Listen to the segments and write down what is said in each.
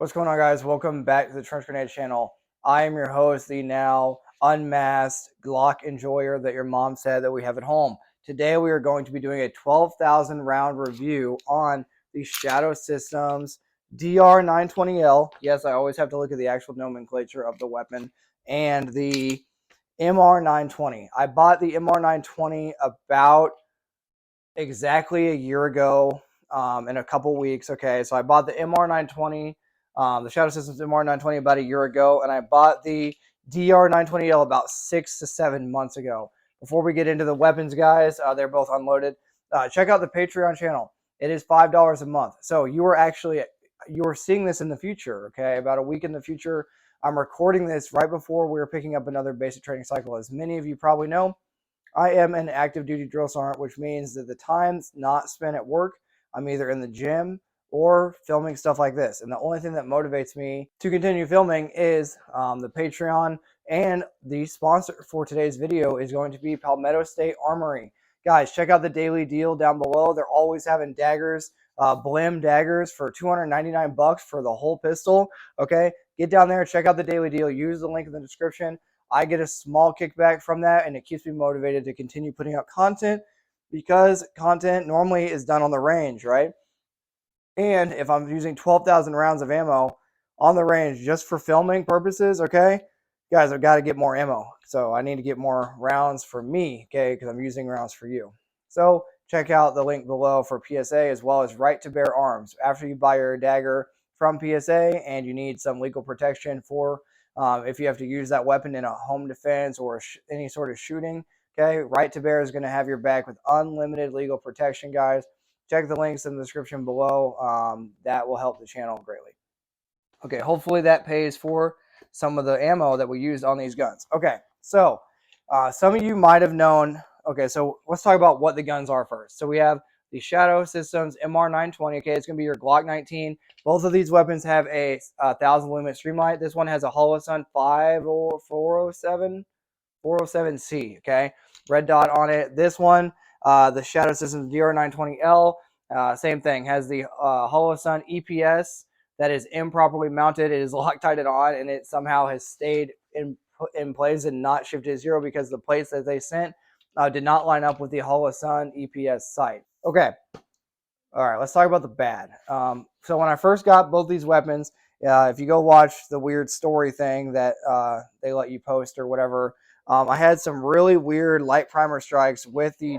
What's going on, guys? Welcome back to the Trench Grenade channel. I am your host, the now unmasked Glock enjoyer that your mom said that we have at home. Today we are going to be doing a 12,000 round review on the Shadow Systems DR920L. Yes, I always have to look at the actual nomenclature of the weapon. And the MR920. I bought the MR920 about exactly a year ago, in a couple weeks. Okay, so I bought the MR920, the Shadow Systems MR920 about a year ago, and I bought the DR920L about 6 to 7 months ago. Before we get into the weapons, guys, they're both unloaded. Check out the Patreon channel. It is $5 a month. So you are seeing this in the future. Okay, about a week in the future. I'm recording this right before we're picking up another basic training cycle. As many of you probably know, I am an active duty drill sergeant, which means that the time's not spent at work. I'm either in the gym or filming stuff like this. And the only thing that motivates me to continue filming is the Patreon. And the sponsor for today's video is going to be Palmetto State Armory. Guys, check out the daily deal down below. They're always having daggers, Blim daggers for $299 for the whole pistol. Okay, get down there, check out the daily deal. Use the link in the description. I get a small kickback from that, and it keeps me motivated to continue putting out content because content normally is done on the range, right? And if I'm using 12,000 rounds of ammo on the range just for filming purposes, okay, guys, I've got to get more ammo. So I need to get more rounds for me, okay, because I'm using rounds for you. So check out the link below for PSA as well as Right to Bear Arms. After you buy your dagger from PSA and you need some legal protection for if you have to use that weapon in a home defense or any sort of shooting, okay, Right to Bear is going to have your back with unlimited legal protection, guys. Check the links in the description below. That will help the channel greatly. Okay, hopefully that pays for some of the ammo that we used on these guns. Okay, so some of you might have known. Okay, so let's talk about what the guns are first. So we have the Shadow Systems MR920. Okay, it's going to be your Glock 19. Both of these weapons have a 1,000 lumen Streamlight. This one has a Holosun 407C. Okay, red dot on it. This one, the Shadow Systems DR920L, same thing, has the Holosun EPS that is improperly mounted. It is Loctited on, and it somehow has stayed in place and not shifted to zero because the plates that they sent did not line up with the Holosun EPS sight. Okay, all right, let's talk about the bad. So when I first got both these weapons, if you go watch the weird story thing that they let you post or whatever, I had some really weird light primer strikes with the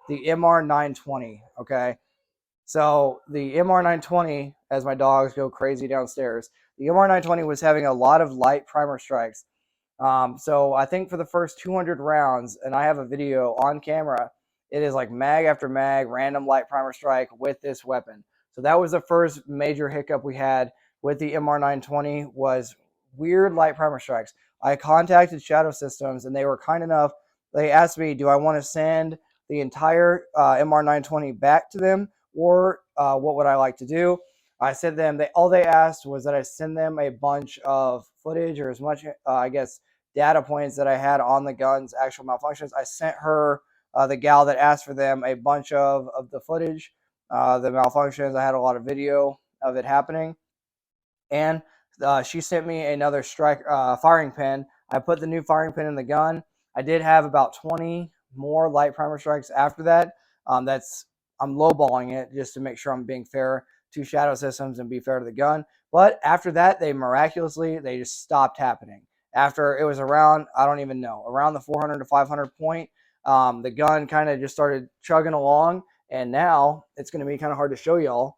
MR920. Okay, so the MR920, as my dogs go crazy downstairs, the MR920 was having a lot of light primer strikes. So I think for the first 200 rounds, and I have a video on camera, it is like mag after mag, random light primer strike with this weapon. So that was the first major hiccup we had with the MR920 was weird light primer strikes. I contacted Shadow Systems, and they were kind enough. They asked me, do I want to send the entire MR920 back to them, or what would I like to do? I said to them, all they asked was that I send them a bunch of footage or as much, I guess, data points that I had on the gun's actual malfunctions. I sent her, the gal that asked for them, a bunch of the footage, the malfunctions. I had a lot of video of it happening. And she sent me another firing pin. I put the new firing pin in the gun. I did have about 20 more light primer strikes after that. I'm lowballing it just to make sure I'm being fair to Shadow Systems and be fair to the gun. But after that, they just stopped happening. After it was around, I don't even know, around the 400 to 500 point, the gun kind of just started chugging along. And now it's going to be kind of hard to show y'all.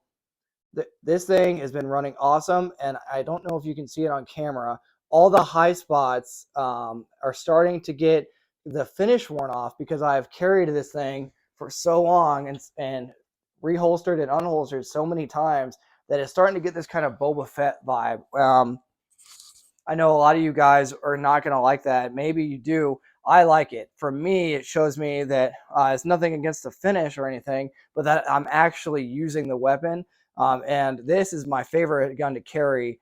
This thing has been running awesome, and I don't know if you can see it on camera. All the high spots are starting to get the finish worn off because I've carried this thing for so long and reholstered and unholstered so many times that it's starting to get this kind of Boba Fett vibe. I know a lot of you guys are not going to like that. Maybe you do. I like it. For me, it shows me that it's nothing against the finish or anything, but that I'm actually using the weapon. And this is my favorite gun to carry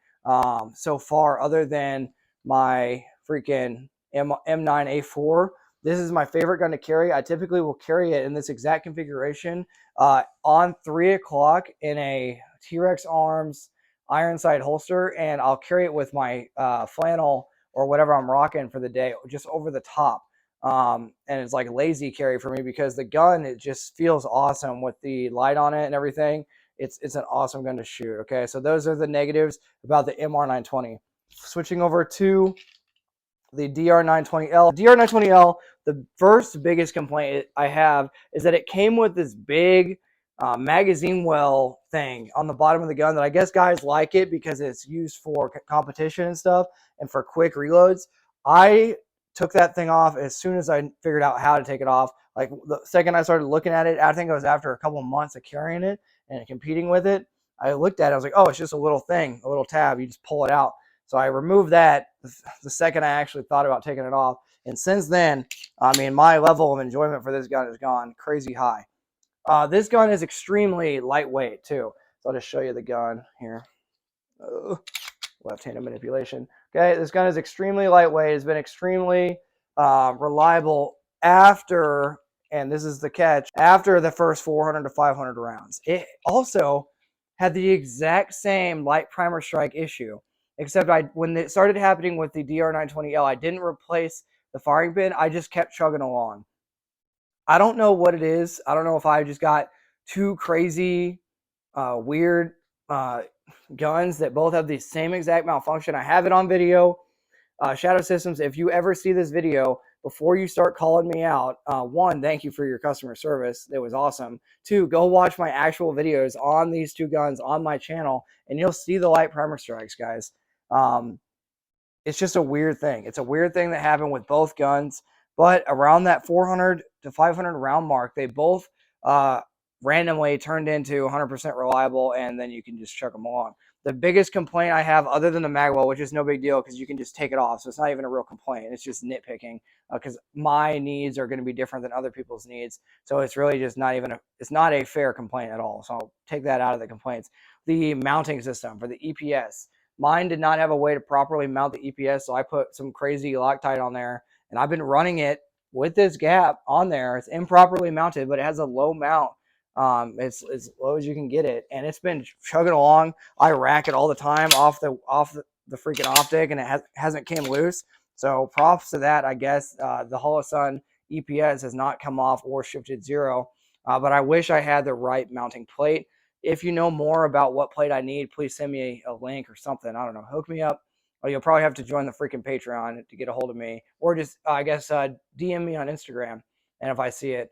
so far, other than my freaking M9A4. This is my favorite gun to carry. I typically will carry it in this exact configuration on 3 o'clock in a T-Rex Arms iron sight holster, and I'll carry it with my flannel or whatever I'm rocking for the day, just over the top. And it's like lazy carry for me because the gun, it just feels awesome with the light on it and everything. It's an awesome gun to shoot. Okay, so those are the negatives about the MR920. Switching over to the DR920L. DR920L, the first biggest complaint I have is that it came with this big magazine well thing on the bottom of the gun that I guess guys like it because it's used for competition and stuff and for quick reloads. I took that thing off as soon as I figured out how to take it off. Like the second I started looking at it, I think it was after a couple of months of carrying it and competing with it, I looked at it, I was like, oh, it's just a little thing, a little tab. You just pull it out. So I removed that the second I actually thought about taking it off. And since then, I mean, my level of enjoyment for this gun has gone crazy high. This gun is extremely lightweight too. So I'll just show you the gun here. Left-handed manipulation. Okay, this gun is extremely lightweight. It's been extremely reliable after, and this is the catch, after the first 400 to 500 rounds. It also had the exact same light primer strike issue, except when it started happening with the DR920L, I didn't replace the firing pin. I just kept chugging along. I don't know what it is. I don't know if I just got two crazy, weird guns that both have the same exact malfunction. I have it on video. Shadow Systems, if you ever see this video, before you start calling me out, one, thank you for your customer service. That was awesome. Two, go watch my actual videos on these two guns on my channel, and you'll see the light primer strikes, guys. It's just a weird thing. It's a weird thing that happened with both guns, but around that 400 to 500 round mark, they both randomly turned into 100% reliable, and then you can just chuck them along. The biggest complaint I have, other than the magwell, which is no big deal because you can just take it off, so it's not even a real complaint. It's just nitpicking because my needs are going to be different than other people's needs. So it's really just not even it's not a fair complaint at all. So I'll take that out of the complaints. The mounting system for the EPS. Mine did not have a way to properly mount the EPS, so I put some crazy Loctite on there, and I've been running it with this gap on there. It's improperly mounted, but it has a low mount. It's as low as you can get it, and it's been chugging along. I rack it all the time off the freaking optic, and it hasn't came loose. So props to that, I guess. The Holosun EPS has not come off or shifted zero, but I wish I had the right mounting plate. If you know more about what plate I need, please send me a link or something. I don't know. Hook me up. Or you'll probably have to join the freaking Patreon to get a hold of me, or just I guess DM me on Instagram. And if I see it,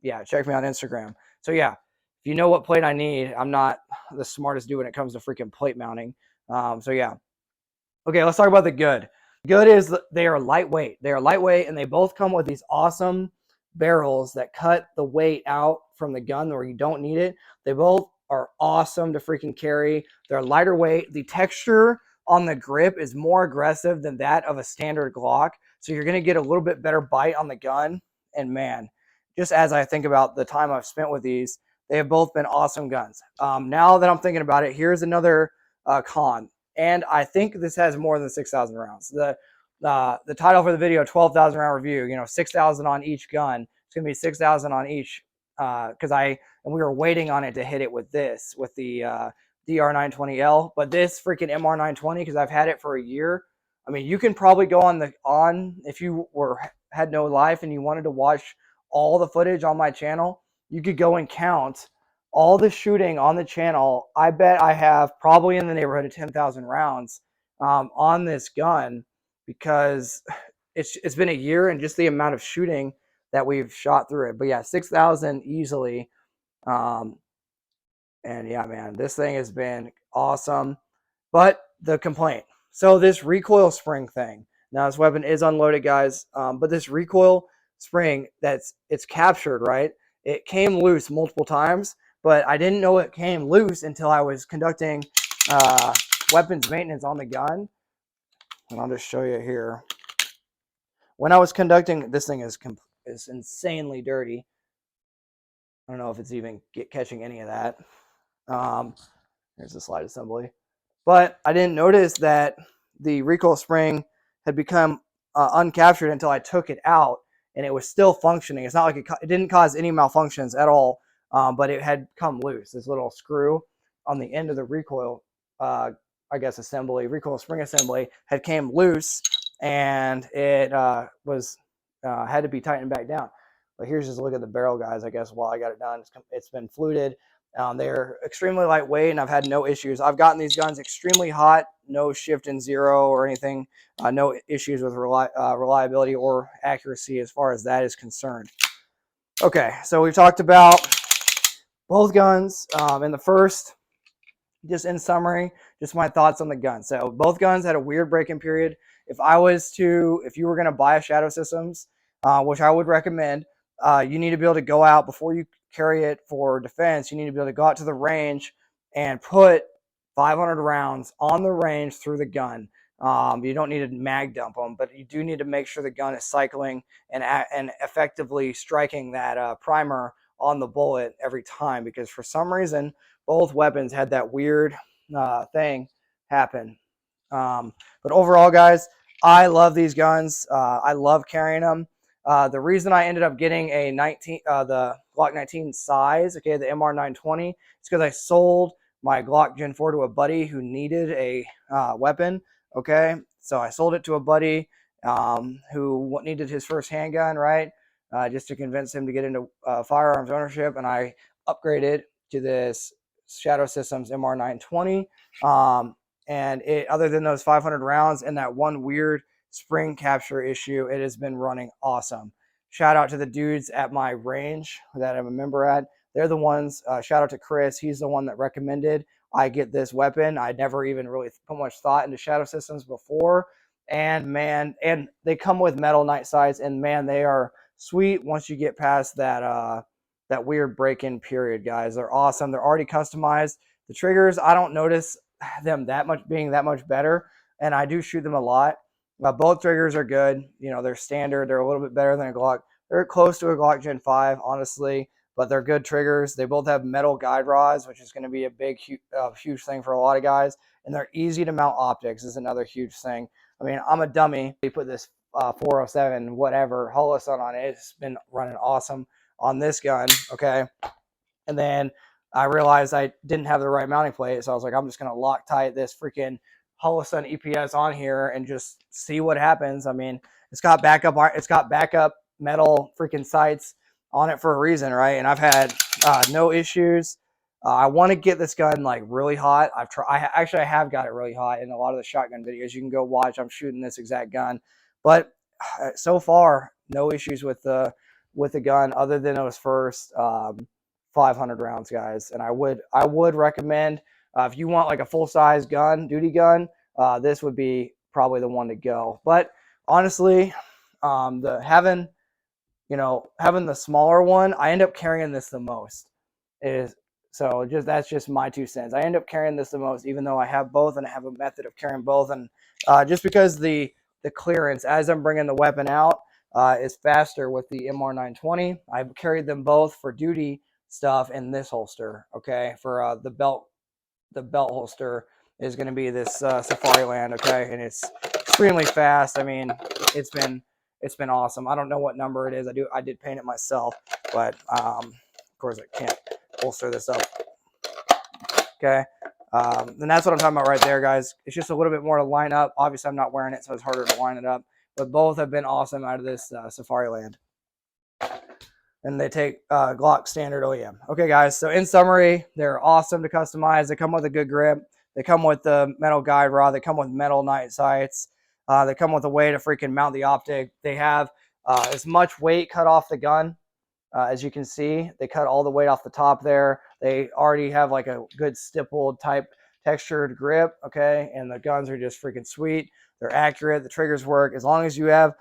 yeah, check me on Instagram. So yeah, if you know what plate I need, I'm not the smartest dude when it comes to freaking plate mounting. So yeah. Okay, let's talk about the good. Good is they are lightweight. They are lightweight, and they both come with these awesome barrels that cut the weight out from the gun where you don't need it. They both are awesome to freaking carry. They're lighter weight. The texture on the grip is more aggressive than that of a standard Glock. So you're going to get a little bit better bite on the gun. And man, just as I think about the time I've spent with these, they have both been awesome guns. Now that I'm thinking about it, here's another con. And I think this has more than 6,000 rounds. The title for the video, 12,000 round review, 6,000 on each gun. It's going to be 6,000 on each because we were waiting on it to hit it with the DR920L. But this freaking MR920, because I've had it for a year. I mean, you can probably go if you had no life and you wanted to watch all the footage on my channel, you could go and count all the shooting on the channel. I bet I have probably in the neighborhood of 10,000 rounds on this gun because it's been a year and just the amount of shooting that we've shot through it. But yeah, 6,000 easily. And yeah, man, this thing has been awesome. But the complaint. So this recoil spring thing. Now this weapon is unloaded, guys. But this recoil spring it's captured, right? It came loose multiple times, but I didn't know it came loose until I was conducting weapons maintenance on the gun. And I'll just show you here. When I was conducting, this thing is insanely dirty. I don't know if it's even catching any of that. Here's the slide assembly. But I didn't notice that the recoil spring had become uncaptured until I took it out, and it was still functioning. It's not like it didn't cause any malfunctions at all, but it had come loose. This little screw on the end of the recoil I guess assembly, recoil spring assembly had came loose, and it was had to be tightened back down. But here's just a look at the barrel, guys. I guess while I got it done, it's been fluted. They're extremely lightweight, and I've had no issues. I've gotten these guns extremely hot, no shift in zero or anything, no issues with reliability or accuracy as far as that is concerned. Okay, so we've talked about both guns. In the first, just in summary, just my thoughts on the gun. So both guns had a weird break-in period. If you were going to buy a Shadow Systems, which I would recommend, you need to be able to go out before you carry it for defense. You need to be able to go out to the range and put 500 rounds on the range through the gun. You don't need to mag dump them, but you do need to make sure the gun is cycling and effectively striking that primer on the bullet every time, because for some reason both weapons had that weird thing happen. But overall, guys, I love these guns. I love carrying them. The reason I ended up getting the Glock 19 size, okay, the MR920, is because I sold my Glock Gen 4 to a buddy who needed a weapon, okay? So I sold it to a buddy who needed his first handgun, right? Just to convince him to get into firearms ownership, and I upgraded to this Shadow Systems MR920. And other than those 500 rounds and that one weird spring capture issue, it has been running awesome. Shout out to the dudes at my range that I'm a member at. They're the ones, shout out to Chris. He's the one that recommended I get this weapon. I never even really put much thought into Shadow Systems before. And man, and they come with metal night sights, and man, they are sweet once you get past that that weird break-in period, guys. They're awesome. They're already customized. The triggers, I don't notice them being that much better, and I do shoot them a lot. Both triggers are good. You know, they're standard. They're a little bit better than a Glock. They're close to a Glock Gen 5, honestly, but they're good triggers. They both have metal guide rods, which is going to be a big, huge thing for a lot of guys, and they're easy to mount optics is another huge thing. I mean, I'm a dummy. We put this 407 whatever Holosun on it. It's been running awesome on this gun, okay? And then I realized I didn't have the right mounting plate, so I was like, I'm just going to Loctite this freaking Holosun EPS on here and just see what happens. I mean, it's got backup metal freaking sights on it for a reason, right? And I've had no issues. I want to get this gun like really hot. I have got it really hot in a lot of the shotgun videos. You can go watch. I'm shooting this exact gun, but so far no issues with the gun other than those first 500 rounds, guys. And I would recommend if you want like a full size gun, duty gun, this would be probably the one to go. But honestly, having the smaller one, I end up carrying this the most. So that's just my 2 cents. I end up carrying this the most, even though I have both and I have a method of carrying both. And just because the clearance as I'm bringing the weapon out is faster with the MR920. I've carried them both for duty stuff in this holster. Okay, for the belt holster is going to be this Safariland. Okay, and it's extremely fast. I mean, it's been awesome. I don't know what number it is. I did paint it myself, but of course I can't holster this up. Okay, and that's what I'm talking about right there, guys. It's just a little bit more to line up. Obviously, I'm not wearing it, so it's harder to line it up. But both have been awesome out of this Safariland. And they take Glock standard OEM. Okay, guys, so in summary, they're awesome to customize. They come with a good grip. They come with the metal guide rod. They come with metal night sights. They come with a way to freaking mount the optic. They have as much weight cut off the gun as you can see. They cut all the weight off the top there. They already have like a good stippled type textured grip, okay? And the guns are just freaking sweet. They're accurate. The triggers work. As long as you have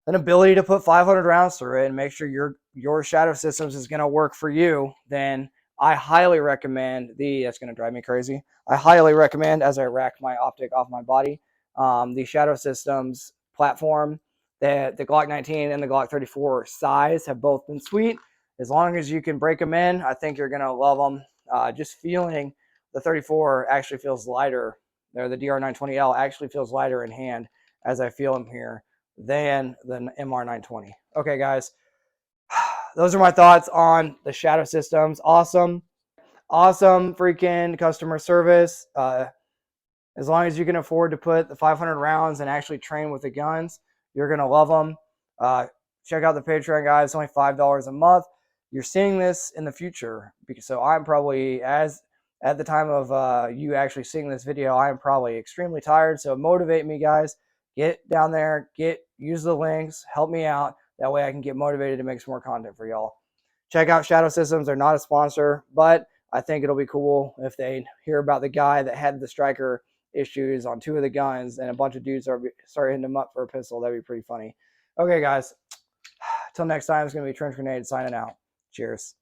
an ability to put 500 rounds through it and make sure your Shadow Systems is going to work for you, then I highly recommend that's going to drive me crazy. I highly recommend, as I rack my optic off my body, the Shadow Systems platform. The Glock 19 and the Glock 34 size have both been sweet. As long as you can break them in, I think you're going to love them. Just feeling the 34 actually feels lighter. The DR920L actually feels lighter in hand as I feel them here than the MR920. Okay, guys, those are my thoughts on the Shadow Systems. Awesome. Awesome freaking customer service. As long as you can afford to put the 500 rounds and actually train with the guns, you're going to love them. Check out the Patreon, guys. It's only $5 a month. You're seeing this in the future. So I'm probably, as at the time of you actually seeing this video, I am probably extremely tired. So motivate me, guys. Get down there, use the links, help me out. That way I can get motivated to make some more content for y'all. Check out Shadow Systems. They're not a sponsor, but I think it'll be cool if they hear about the guy that had the striker issues on 2 of the guns and a bunch of dudes start hitting him up for a pistol. That'd be pretty funny. Okay, guys. Till next time, it's going to be Trench Grenade signing out. Cheers.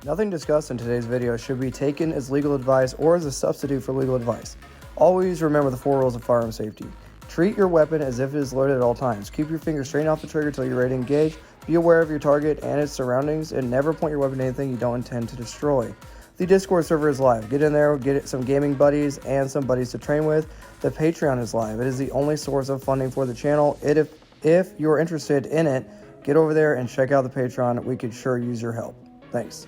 Nothing discussed in today's video should be taken as legal advice or as a substitute for legal advice. Always remember the 4 rules of firearm safety. Treat your weapon as if it is loaded at all times. Keep your finger straight off the trigger until you're ready to engage. Be aware of your target and its surroundings, and never point your weapon at anything you don't intend to destroy. The Discord server is live. Get in there, get some gaming buddies and some buddies to train with. The Patreon is live. It is the only source of funding for the channel. If you're interested in it, get over there and check out the Patreon. We could sure use your help. Thanks.